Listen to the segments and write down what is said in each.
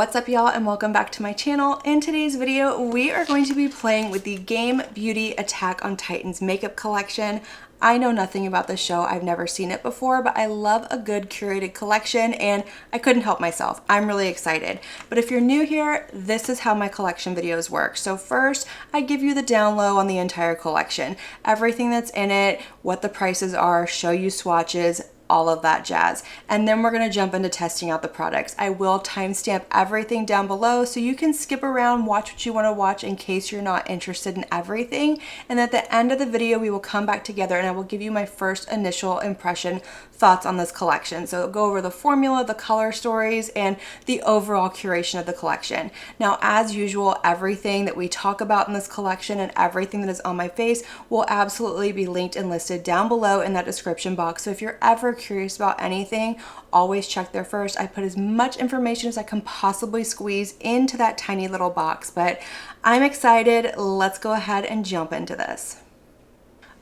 What's up, y'all, and welcome back to my channel. In today's video, we are going to be playing with the Game Beauty Attack on Titans makeup collection. I know nothing about this show. I've never seen it before, but I love a good curated collection and I couldn't help myself. I'm really excited. But if you're new here, this is how my collection videos work. So first, I give you the down low on the entire collection, everything that's in it, what the prices are, show you swatches, all of that jazz. And then we're going to jump into testing out the products. I will timestamp everything down below so you can skip around, watch what you want to watch in case you're not interested in everything. And at the end of the video, we will come back together and I will give you my first initial impression thoughts on this collection. So go over the formula, the color stories, and the overall curation of the collection. Now, as usual, everything that we talk about in this collection and everything that is on my face will absolutely be linked and listed down below in that description box. So if you're ever curious about anything, always check there first. I put as much information as I can possibly squeeze into that tiny little box, but I'm excited. Let's go ahead and jump into this.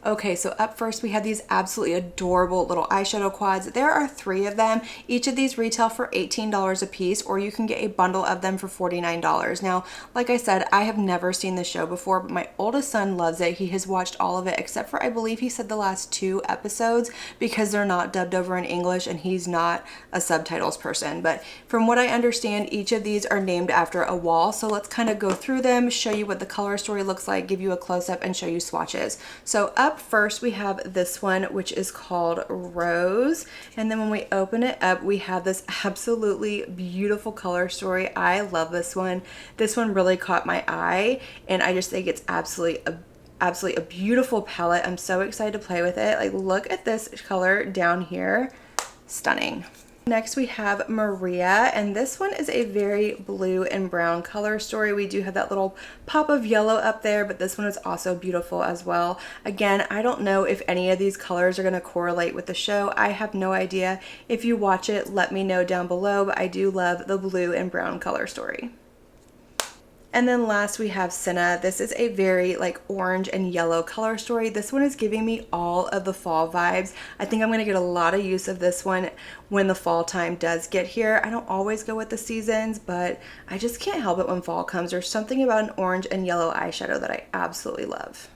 Okay, so up first we have these absolutely adorable little eyeshadow quads. There are 3 of them. Each of these retail for $18 a piece, or you can get a bundle of them for $49. Now, like I said, I have never seen the show before, but my oldest son loves it. He has watched all of it, except for, I believe he said the last 2 episodes because they're not dubbed over in English and he's not a subtitles person. But from what I understand, each of these are named after a wall. So let's kind of go through them, show you what the color story looks like, give you a close-up, and show you swatches. So up first we have this one, which is called Rose, and then when we open it up we have this absolutely beautiful color story. I love this one. This one really caught my eye and I just think it's absolutely a beautiful palette. I'm so excited to play with it. Like, look at this color down here, stunning. Next we have Maria, and this one is a very blue and brown color story. We do have that little pop of yellow up there, but this one is also beautiful as well. Again, I don't know if any of these colors are going to correlate with the show. I have no idea. If you watch it, let me know down below, but I do love the blue and brown color story. And then last we have Sina. This is a very like orange and yellow color story. This one is giving me all of the fall vibes. I think I'm going to get a lot of use of this one when the fall time does get here. I don't always go with the seasons, but I just can't help it when fall comes. There's something about an orange and yellow eyeshadow that I absolutely love.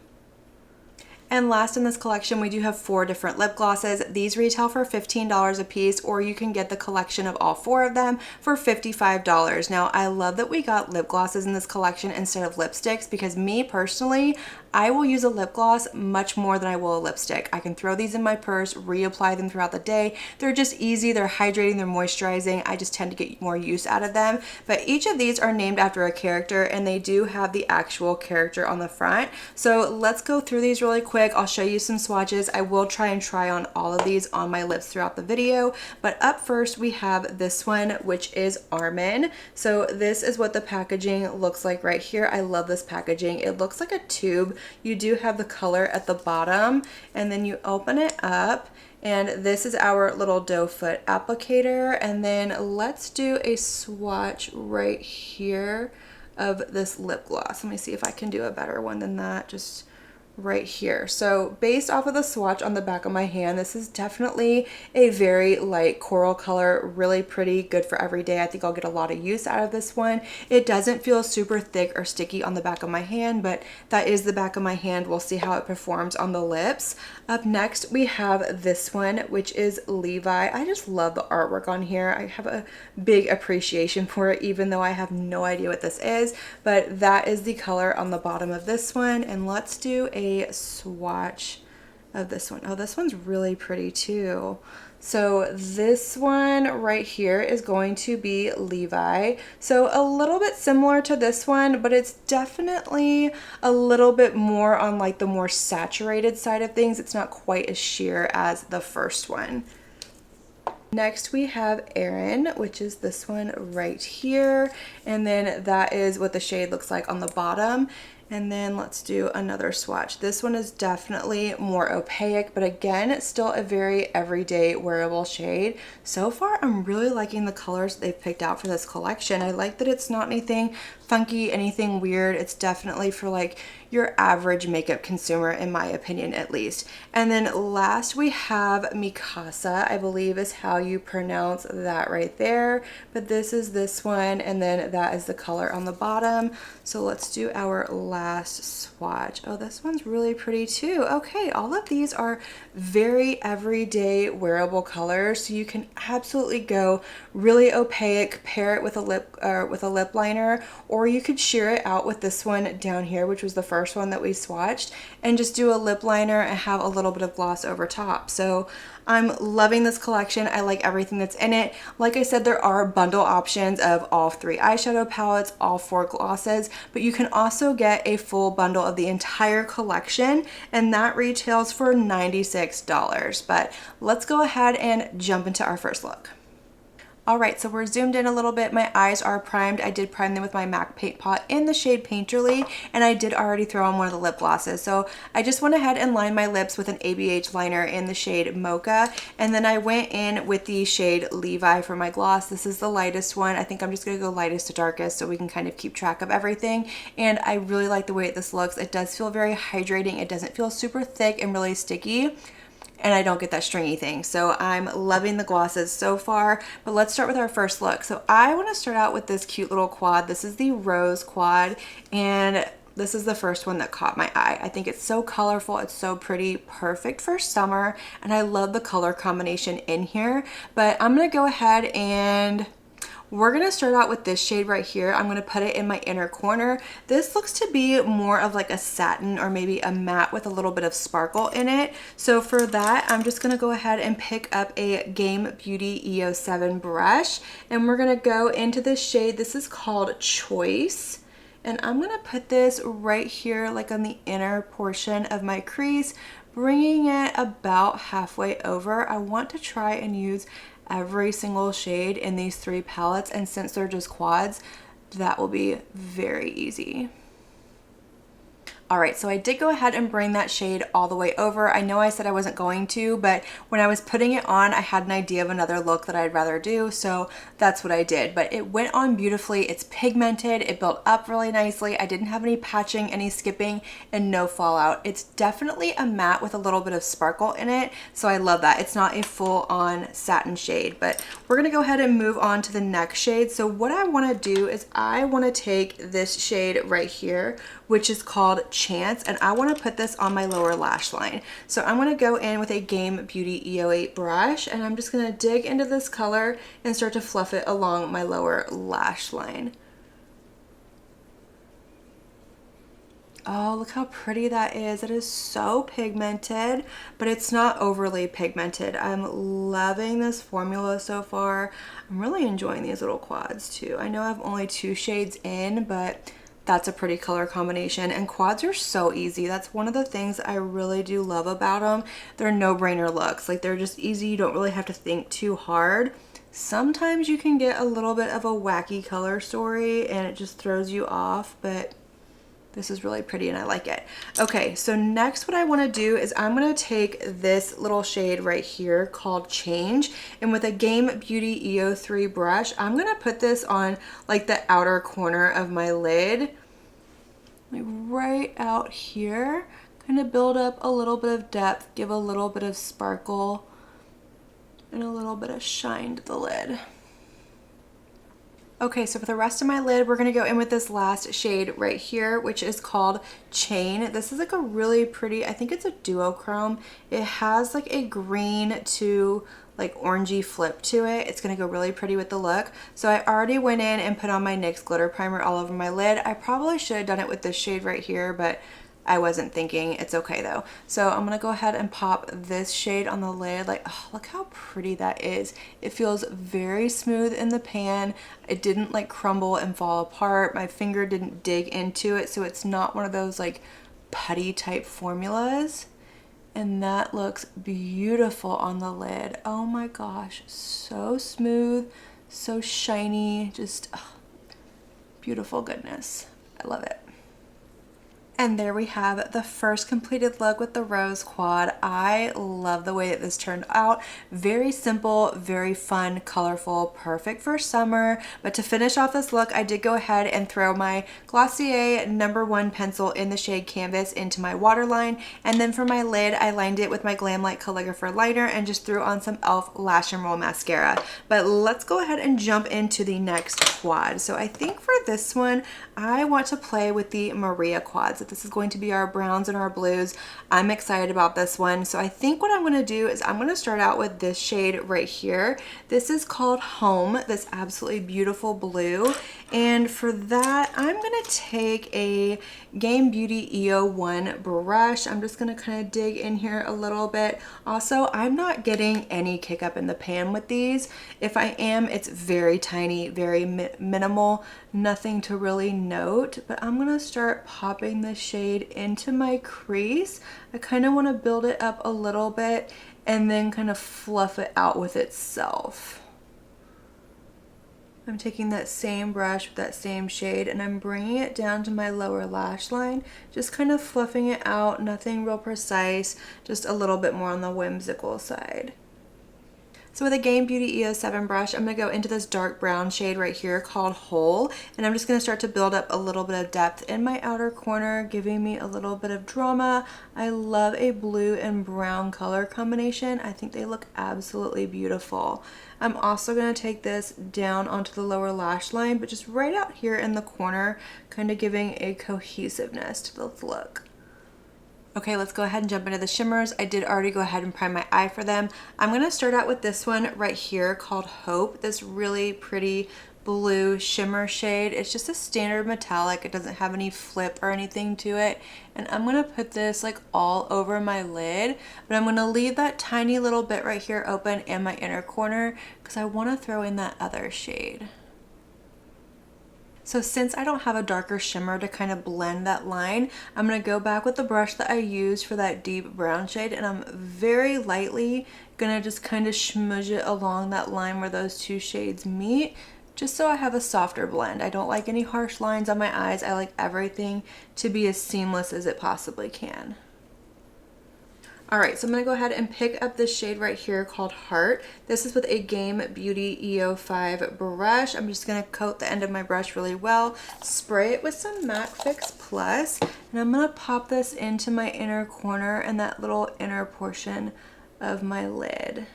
And last in this collection, we do have 4 different lip glosses. These retail for $15 a piece, or you can get the collection of all 4 of them for $55. Now, I love that we got lip glosses in this collection instead of lipsticks because me personally, I will use a lip gloss much more than I will a lipstick. I can throw these in my purse, reapply them throughout the day. They're just easy, they're hydrating, they're moisturizing. I just tend to get more use out of them. But each of these are named after a character and they do have the actual character on the front. So let's go through these really quick. I'll show you some swatches. I will try on all of these on my lips throughout the video. But up first we have this one, which is Armin. So this is what the packaging looks like right here. I love this packaging. It looks like a tube. You do have the color at the bottom and then you open it up and this is our little doe foot applicator. And then let's do a swatch right here of this lip gloss. Let me see if I can do a better one than that. Just right here. So based off of the swatch on the back of my hand, this is definitely a very light coral color, really pretty, good for every day. I think I'll get a lot of use out of this one. It doesn't feel super thick or sticky on the back of my hand, but that is the back of my hand. We'll see how it performs on the lips. Up next, we have this one, which is Levi. I just love the artwork on here. I have a big appreciation for it, even though I have no idea what this is, but that is the color on the bottom of this one. And let's do a swatch of this one. Oh, this one's really pretty too. So this one right here is going to be Levi. So a little bit similar to this one, but it's definitely a little bit more on like the more saturated side of things. It's not quite as sheer as the first one. Next we have Eren, which is this one right here. And then that is what the shade looks like on the bottom. And then let's do another swatch. This one is definitely more opaque, but again, it's still a very everyday wearable shade. So far, I'm really liking the colors they've picked out for this collection. I like that it's not anything funky, anything weird. It's definitely for like your average makeup consumer, in my opinion at least. And then last we have Mikasa, I believe is how you pronounce that right there. But this is this one, and then that is the color on the bottom. So let's do our last swatch. Oh, this one's really pretty too. Okay, all of these are very everyday wearable colors, so you can absolutely go really opaque, pair it with a lip liner, or you could sheer it out with this one down here, which was the first one that we swatched, and just do a lip liner and have a little bit of gloss over top. So I'm loving this collection. I like everything that's in it. Like I said, there are bundle options of all 3 eyeshadow palettes, all 4 glosses, but you can also get a full bundle of the entire collection, and that retails for $96. But let's go ahead and jump into our first look. All right, so we're zoomed in a little bit. My eyes are primed. I did prime them with my MAC paint pot in the shade Painterly, and I did already throw on one of the lip glosses. So I just went ahead and lined my lips with an ABH liner in the shade Mocha, and then I went in with the shade Levi for my gloss. This is the lightest one. I think I'm just gonna go lightest to darkest so we can kind of keep track of everything. And I really like the way this looks. It does feel very hydrating. It doesn't feel super thick and really sticky, and I don't get that stringy thing. So I'm loving the glosses so far, but let's start with our first look. So I want to start out with this cute little quad. This is the Rose Quad, and this is the first one that caught my eye. I think it's so colorful, it's so pretty, perfect for summer, and I love the color combination in here. But I'm gonna go ahead and we're gonna start out with this shade right here. I'm gonna put it in my inner corner. This looks to be more of like a satin or maybe a matte with a little bit of sparkle in it. So for that, I'm just gonna go ahead and pick up a Game Beauty EO7 brush, and we're gonna go into this shade. This is called Choice. And I'm gonna put this right here, like on the inner portion of my crease, bringing it about halfway over. I want to try and use every single shade in these 3 palettes, and since they're just quads, that will be very easy. All right, so I did go ahead and bring that shade all the way over. I know I said I wasn't going to, but when I was putting it on, I had an idea of another look that I'd rather do, so that's what I did. But it went on beautifully. It's pigmented. It built up really nicely. I didn't have any patching, any skipping, and no fallout. It's definitely a matte with a little bit of sparkle in it, so I love that. It's not a full-on satin shade, but we're gonna go ahead and move on to the next shade. So what I wanna do is I wanna take this shade right here, which is called Chance, and I want to put this on my lower lash line. So I'm going to go in with a Game Beauty EO8 brush, and I'm just going to dig into this color and start to fluff it along my lower lash line. Oh, look how pretty that is. It is so pigmented, but it's not overly pigmented. I'm loving this formula so far. I'm really enjoying these little quads too. I know I have only 2 shades in, but that's a pretty color combination, and quads are so easy. That's one of the things I really do love about them. They're no-brainer looks. Like, they're just easy. You don't really have to think too hard. Sometimes you can get a little bit of a wacky color story and it just throws you off, but this is really pretty and I like it. Okay, so next what I want to do is I'm going to take this little shade right here called Change, and with a Game Beauty EO3 brush, I'm going to put this on like the outer corner of my lid, like right out here. Kind of build up a little bit of depth, give a little bit of sparkle, and a little bit of shine to the lid. Okay, so for the rest of my lid, we're gonna go in with this last shade right here, which is called Chain. This is like a really pretty, I think it's a duochrome. It has like a green to like orangey flip to it. It's gonna go really pretty with the look. So I already went in and put on my NYX glitter primer all over my lid. I probably should have done it with this shade right here, but I wasn't thinking. It's okay though. So I'm gonna go ahead and pop this shade on the lid. Like, oh, look how pretty that is. It feels very smooth in the pan. It didn't like crumble and fall apart. My finger didn't dig into it, so it's not one of those like putty type formulas. And that looks beautiful on the lid. Oh my gosh, so smooth, so shiny, just beautiful goodness. I love it. And there we have the first completed look with the rose quad. I love the way that this turned out. Very simple, very fun, colorful, perfect for summer. But to finish off this look, I did go ahead and throw my Glossier #1 pencil in the shade Canvas into my waterline. And then for my lid, I lined it with my Glamlite Calligrapher liner and just threw on some e.l.f. Lash and Roll mascara. But let's go ahead and jump into the next quad. So I think for this one, I want to play with the Maria quads. This is going to be our browns and our blues. I'm excited about this one. So I think what I'm going to do is I'm going to start out with this shade right here. This is called Home, this absolutely beautiful blue. And for that, I'm going to take a Game Beauty EO1 brush. I'm just going to kind of dig in here a little bit. Also, I'm not getting any kick up in the pan with these. If I am, it's very tiny, very minimal, nothing to really note. But I'm going to start popping this shade into my crease. I kind of want to build it up a little bit and then kind of fluff it out with itself. I'm taking that same brush with that same shade and I'm bringing it down to my lower lash line, just kind of fluffing it out, nothing real precise, just a little bit more on the whimsical side. So with a Game Beauty EO7 brush, I'm going to go into this dark brown shade right here called Whole, and I'm just going to start to build up a little bit of depth in my outer corner, giving me a little bit of drama. I love a blue and brown color combination. I think they look absolutely beautiful. I'm also going to take this down onto the lower lash line, but just right out here in the corner, kind of giving a cohesiveness to the look. Okay, let's go ahead and jump into the shimmers. I did already go ahead and prime my eye for them. I'm going to start out with this one right here called Hope, this really pretty blue shimmer shade. It's just a standard metallic. It doesn't have any flip or anything to it. And I'm going to put this like all over my lid, but I'm going to leave that tiny little bit right here open in my inner corner because I want to throw in that other shade. So since I don't have a darker shimmer to kind of blend that line, I'm going to go back with the brush that I used for that deep brown shade, and I'm very lightly going to just kind of smudge it along that line where those two shades meet, just so I have a softer blend. I don't like any harsh lines on my eyes. I like everything to be as seamless as it possibly can. Alright, so I'm going to go ahead and pick up this shade right here called Heart. This is with a Game Beauty EO5 brush. I'm just going to coat the end of my brush really well, spray it with some Matte Fix Plus, and I'm going to pop this into my inner corner and that little inner portion of my lid.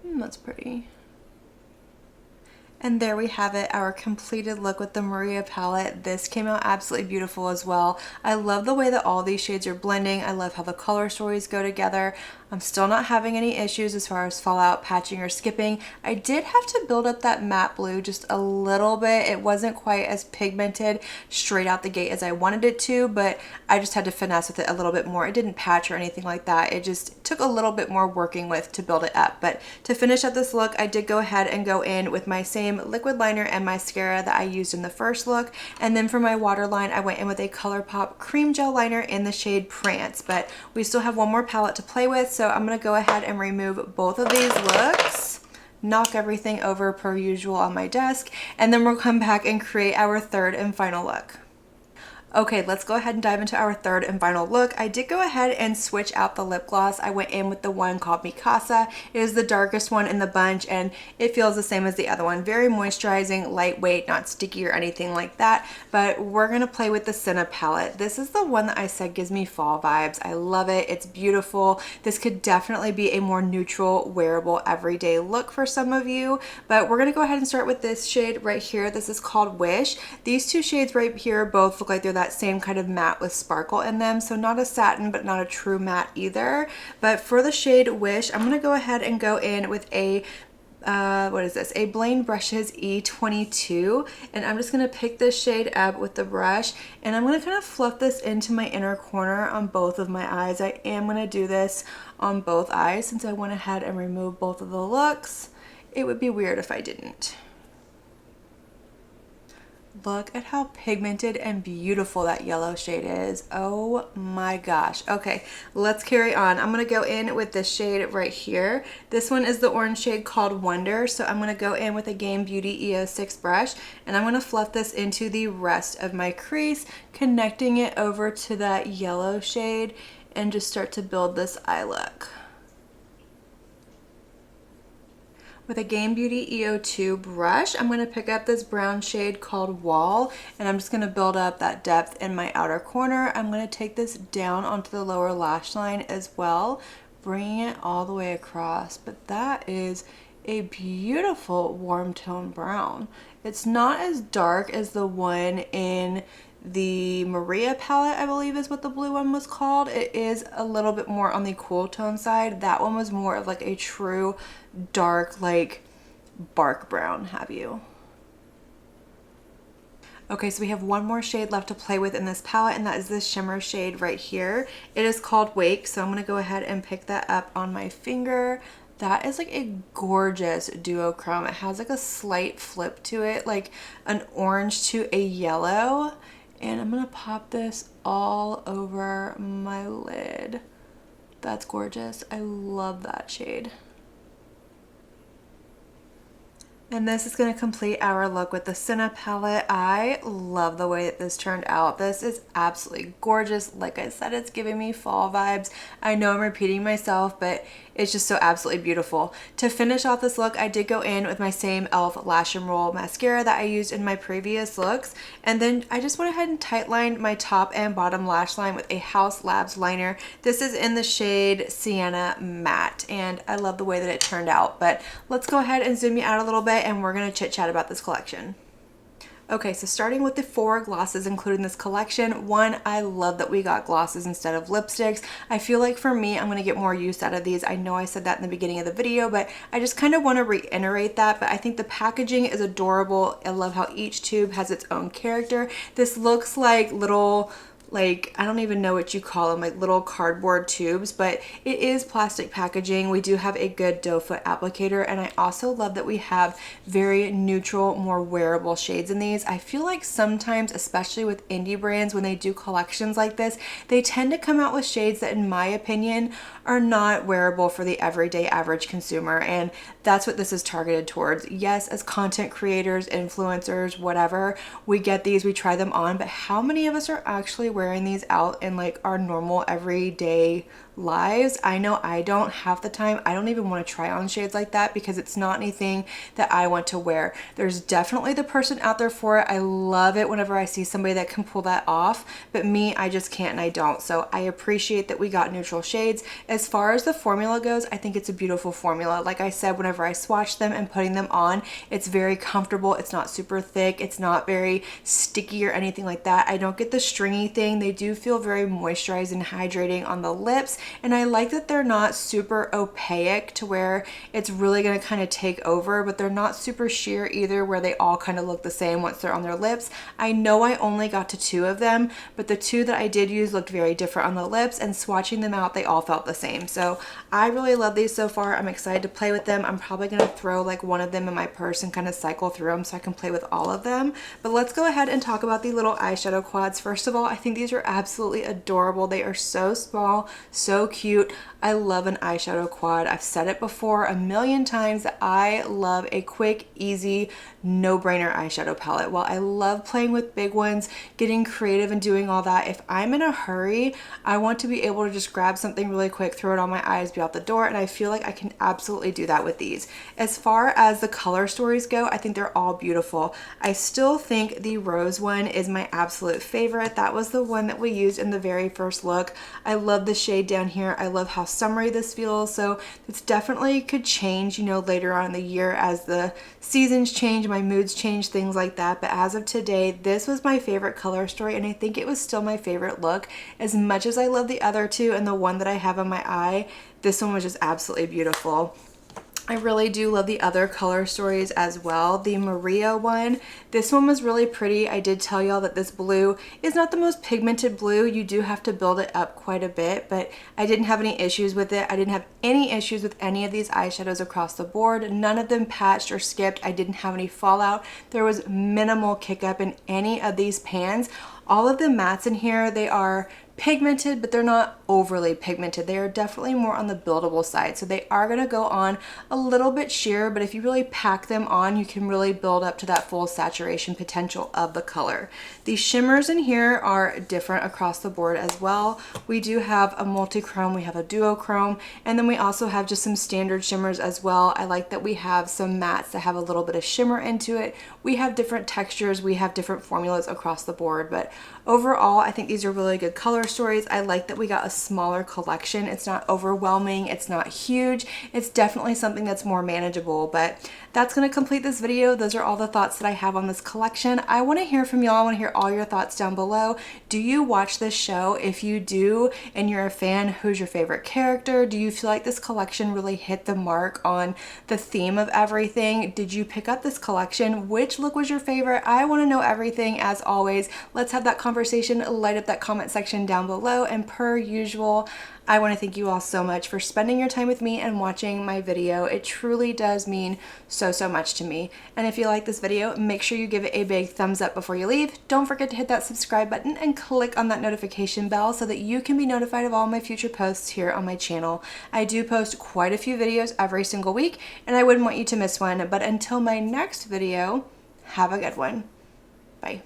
That's pretty. And there we have it, our completed look with the Maria palette. This came out absolutely beautiful as well. I love the way that all these shades are blending. I love how the color stories go together. I'm still not having any issues as far as fallout, patching, or skipping. I did have to build up that matte blue just a little bit. It wasn't quite as pigmented straight out the gate as I wanted it to, but I just had to finesse with it a little bit more. It didn't patch or anything like that. It just took a little bit more working with to build it up. But to finish up this look, I did go ahead and go in with my same liquid liner and mascara that I used in the first look. And then for my waterline, I went in with a ColourPop cream gel liner in the shade Prance. But we still have one more palette to play with, so I'm going to go ahead and remove both of these looks, knock everything over per usual on my desk, and then we'll come back and create our third and final look. Okay, let's go ahead and dive into our third and final look. I did go ahead and switch out the lip gloss. I went in with the one called Mikasa. It is the darkest one in the bunch and it feels the same as the other one. Very moisturizing, lightweight, not sticky or anything like that. But we're gonna play with the Sina palette. This is the one that I said gives me fall vibes. I love it, it's beautiful. This could definitely be a more neutral, wearable, everyday look for some of you. But we're gonna go ahead and start with this shade right here. This is called Wish. These two shades right here both look like they're that same kind of matte with sparkle in them, so not a satin but not a true matte either. But for the shade Wish, I'm gonna go ahead and go in with a what is this, a Blaine Brushes E22, and I'm just gonna pick this shade up with the brush and I'm gonna kind of fluff this into my inner corner on both of my eyes. I am gonna do this on both eyes since I went ahead and removed both of the looks. It would be weird if I didn't. Look at how pigmented and beautiful that yellow shade is. Oh my gosh. Okay, let's carry on. I'm gonna go in with this shade right here. This one is the orange shade called Wonder. So I'm gonna go in with a Game Beauty EO6 brush, and I'm gonna fluff this into the rest of my crease, connecting it over to that yellow shade, and just start to build this eye look. With a Game Beauty EO2 brush, I'm going to pick up this brown shade called Wall, and I'm just going to build up that depth in my outer corner. I'm going to take this down onto the lower lash line as well, bringing it all the way across. But that is a beautiful warm tone brown. It's not as dark as the one in the Maria palette, I believe is what the blue one was called. It is a little bit more on the cool tone side. That one was more of like a true dark, like bark brown, have you? Okay, so we have one more shade left to play with in this palette, and that is this shimmer shade right here. It is called Wake, so I'm gonna go ahead and pick that up on my finger. That is like a gorgeous duochrome. It has like a slight flip to it, like an orange to a yellow. And I'm gonna pop this all over my lid. That's gorgeous. I love that shade. And this is going to complete our look with the Sina palette. I love the way that this turned out. This is absolutely gorgeous. Like I said, it's giving me fall vibes. I know I'm repeating myself, but it's just so absolutely beautiful. To finish off this look, I did go in with my same e.l.f. Lash and Roll mascara that I used in my previous looks. And then I just went ahead and tight lined my top and bottom lash line with a House Labs liner. This is in the shade Sienna Matte, and I love the way that it turned out. But let's go ahead and zoom you out a little bit, and we're gonna chit chat about this collection. Okay, so starting with the 4 glosses included in this collection. One, I love that we got glosses instead of lipsticks. I feel like for me, I'm gonna get more use out of these. I know I said that in the beginning of the video, but I just kind of want to reiterate that. But I think the packaging is adorable. I love how each tube has its own character. This looks like little, like, I don't even know what you call them, like little cardboard tubes, but it is plastic packaging. We do have a good doe foot applicator, and I also love that we have very neutral, more wearable shades in these. I feel like sometimes, especially with indie brands, when they do collections like this, they tend to come out with shades that, in my opinion, are not wearable for the everyday average consumer, and that's what this is targeted towards. Yes, as content creators, influencers, whatever, we get these, we try them on, but how many of us are actually wearing these out in like our normal everyday lives? I know I don't half the time. I don't even want to try on shades like that because it's not anything that I want to wear. There's definitely the person out there for it. I love it whenever I see somebody that can pull that off, but me, I just can't and I don't. So I appreciate that we got neutral shades. As far as the formula goes, I think it's a beautiful formula. Like I said, whenever I swatch them and putting them on, it's very comfortable. It's not super thick. It's not very sticky or anything like that. I don't get the stringy thing. They do feel very moisturized and hydrating on the lips. And I like that they're not super opaque to where it's really going to kind of take over, but they're not super sheer either where they all kind of look the same once they're on their lips. I know I only got to 2 of them, but the 2 that I did use looked very different on the lips, and swatching them out, they all felt the same. So I really love these so far. I'm excited to play with them. I'm probably going to throw like one of them in my purse and kind of cycle through them so I can play with all of them. But let's go ahead and talk about the little eyeshadow quads. First of all, I think these are absolutely adorable. They are so small, so cute. I love an eyeshadow quad. I've said it before a million times that I love a quick, easy, no-brainer eyeshadow palette. While I love playing with big ones, getting creative and doing all that, if I'm in a hurry, I want to be able to just grab something really quick, throw it on my eyes, be out the door, and I feel like I can absolutely do that with these. As far as the color stories go, I think they're all beautiful. I still think the rose one is my absolute favorite. That was the one that we used in the very first look. I love the shade down here. I love how summery this feels. So it's definitely could change, you know, later on in the year as the seasons change, my moods change, things like that. But as of today, this was my favorite color story, and I think it was still my favorite look. As much as I love the other 2 and the one that I have on my eye, this one was just absolutely beautiful. I really do love the other color stories as well. The Maria one, this one was really pretty. I did tell y'all that this blue is not the most pigmented blue. You do have to build it up quite a bit, but I didn't have any issues with it. I didn't have any issues with any of these eyeshadows across the board. None of them patched or skipped. I didn't have any fallout. There was minimal kick up in any of these pans. All of the mattes in here, they are pigmented, but they're not overly pigmented. They are definitely more on the buildable side. So they are going to go on a little bit sheer, but if you really pack them on, you can really build up to that full saturation potential of the color. The shimmers in here are different across the board as well. We do have a multi-chrome, we have a duochrome, and then we also have just some standard shimmers as well. I like that we have some mattes that have a little bit of shimmer into it. We have different textures, we have different formulas across the board, but overall, I think these are really good color stories. I like that we got a smaller collection. It's not overwhelming, it's not huge. It's definitely something that's more manageable, but that's going to complete this video. Those are all the thoughts that I have on this collection. I want to hear from y'all. I want to hear all your thoughts down below. Do you watch this show? If you do and you're a fan, who's your favorite character? Do you feel like this collection really hit the mark on the theme of everything? Did you pick up this collection? Which look was your favorite? I want to know everything as always. Let's have that conversation. Light up that comment section down below, and per usual, I want to thank you all so much for spending your time with me and watching my video. It truly does mean so much to me. And if you like this video, make sure you give it a big thumbs up before you leave. Don't forget to hit that subscribe button and click on that notification bell so that you can be notified of all my future posts here on my channel. I do post quite a few videos every single week, and I wouldn't want you to miss one. But until my next video, have a good one. Bye.